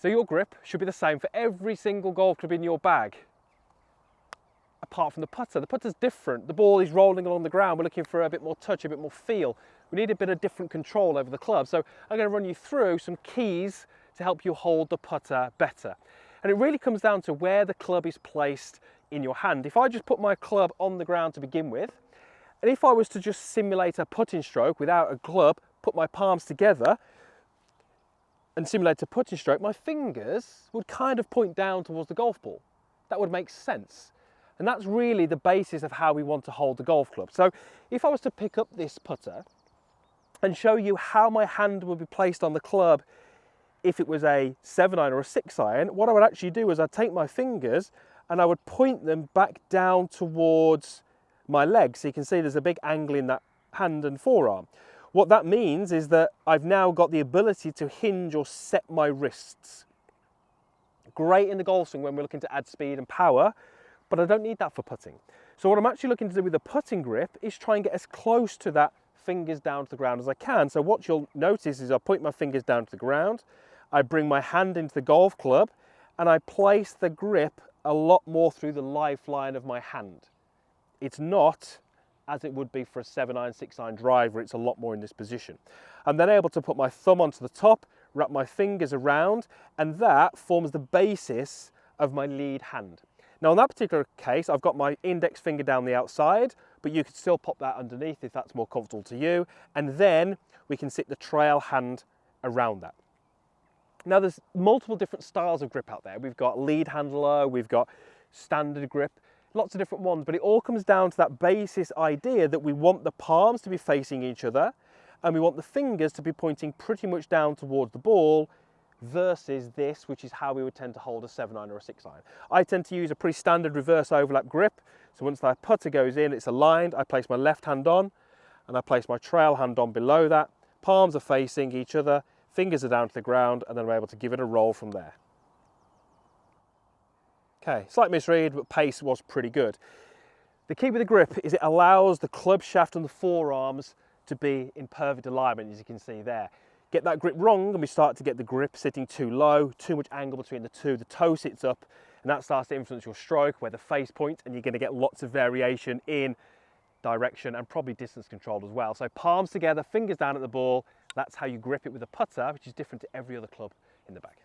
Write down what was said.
So your grip should be the same for every single golf club in your bag, apart from the putter. The putter's different. The ball is rolling along the ground. We're looking for a bit more touch, a bit more feel. We need a bit of different control over the club. So I'm going to run you through some keys to help you hold the putter better. And it really comes down to where the club is placed in your hand. If I just put my club on the ground to begin with, and if I was to just simulate a putting stroke without a club, put my palms together and simulate a putting stroke, my fingers would kind of point down towards the golf ball. That would make sense. And that's really the basis of how we want to hold the golf club. So if I was to pick up this putter and show you how my hand would be placed on the club if it was a 7-iron or a 6-iron, what I would actually do is I'd take my fingers and I would point them back down towards my legs. So you can see there's a big angle in that hand and forearm. What that means is that I've now got the ability to hinge or set my wrists. Great in the golf swing when we're looking to add speed and power, but I don't need that for putting. So what I'm actually looking to do with the putting grip is try and get as close to that fingers down to the ground as I can. So what you'll notice is I point my fingers down to the ground, I bring my hand into the golf club, and I place the grip a lot more through the lifeline of my hand. It's not as it would be for a 7-iron, 6-iron driver, it's a lot more in this position. I'm then able to put my thumb onto the top, wrap my fingers around, and that forms the basis of my lead hand. Now in that particular case, I've got my index finger down the outside, but you could still pop that underneath if that's more comfortable to you, and then we can sit the trail hand around that. Now there's multiple different styles of grip out there. We've got lead handler, we've got standard grip, lots of different ones, but it all comes down to that basis idea that we want the palms to be facing each other and we want the fingers to be pointing pretty much down towards the ball versus this, which is how we would tend to hold a 7-iron or a 6-iron. I tend to use a pretty standard reverse overlap grip. So once that putter goes in, it's aligned, I place my left hand on and I place my trail hand on below that. Palms are facing each other, fingers are down to the ground, and then I'm able to give it a roll from there. Okay, slight misread, but pace was pretty good. The key with the grip is it allows the club shaft and the forearms to be in perfect alignment, as you can see there. Get that grip wrong and we start to get the grip sitting too low, too much angle between the two, the toe sits up, and that starts to influence your stroke, where the face points, and you're going to get lots of variation in direction and probably distance control as well. So palms together, fingers down at the ball, that's how you grip it with a putter, which is different to every other club in the bag.